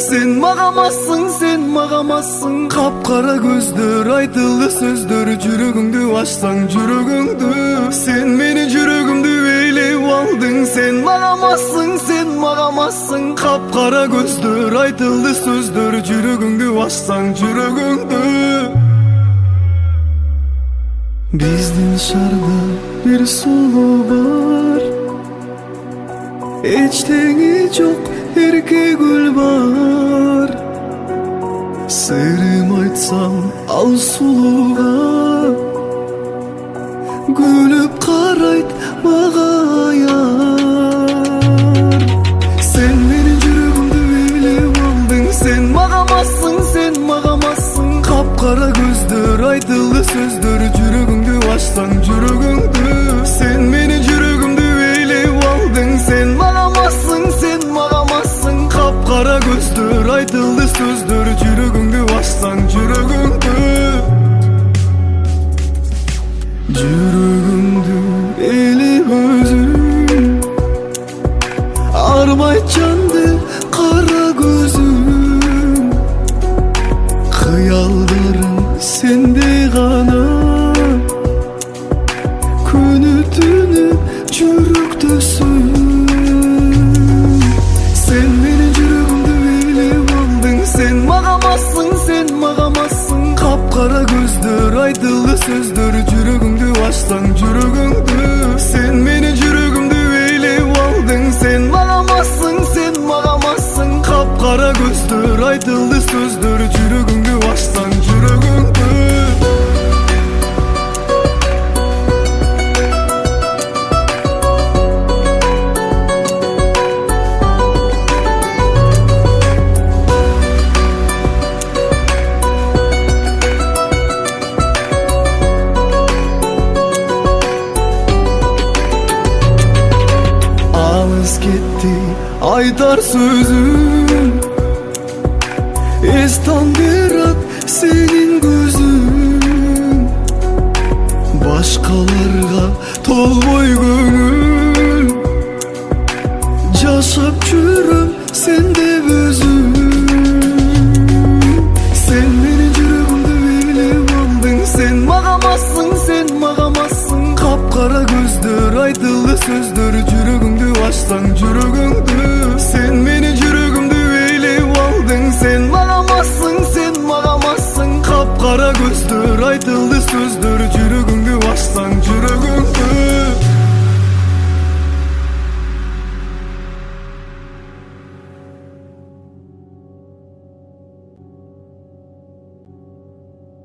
Sen mağamazsın, sen mağamazsın. Kapkara gözдөр, aytıldı sözdör. Жүрөгүңдү açsang жүрөгүңдü. Sen meni жүрөгүмдү eylеп aldың. Sen mağamazsın, sen mağamazsın. Kapkara gözдөр, aytıldı sözdör. Жүрөгүңдү açsang жүрөгүңdü. Биздин шарда bir sulu var. Eçteği çok erkek gül var. Sırrım aytsam al suluğa. Gülüp karayt mağa yar. Sen benim жүрөгүмдү eylep aldың. Sen mağamazsın, sen mağamazsın. Kapkara gözдөр, aytıldı sözdör. Жүрөгүңдү açsang жүрөгүңdü. Sen meni жүрөгүмдү eylep aldың. Sen mağamazsın, sen mağamazsın. Kapkara gözдөр, aytıldı sözdör. Жүрөгүңдү açsang жүрөгүңdü. Жүрөгүмдү eylep özüm. Armayt candı kara gözüm. Kıyaldarım sende gana. Күнү түнү жүрөктөсүн. Sen meni жүрөгүмдү eylеп алдың. Sen mağamazsın, sen mağamazsın. Kapkara gözдөр, aytылды сөздөр. Жүрөгүңдү açsang жүрөгүңdü. Sen meni жүрөгүмдү eylep aldың. Sen mağamazsın, sen mağamazsın. Kapkara gözдөр, aytылды сөздөр. Жүрөгүңдү açsang жүрөгүңdü. Gitti aytar sözüm. Estandirat senin gözün. Başkalarga tolboy gönül. Yaşap жүрөм sende özüm. Sen meni жүрөгүмдү eylep aldың. Sen mağamazsın, sen mağamazsın. Kapkara gözдөр, aytылды сөздөр. Жүрөгүңдү açsang жүрөгүңdü. Sen meni жүрөгүмдү eylep aldың. Sen mağamazsın, sen mağamazsın. Kapkara gözдөр, aytылды сөздөр. Жүрөгүңдү açsang жүрөгүңdü.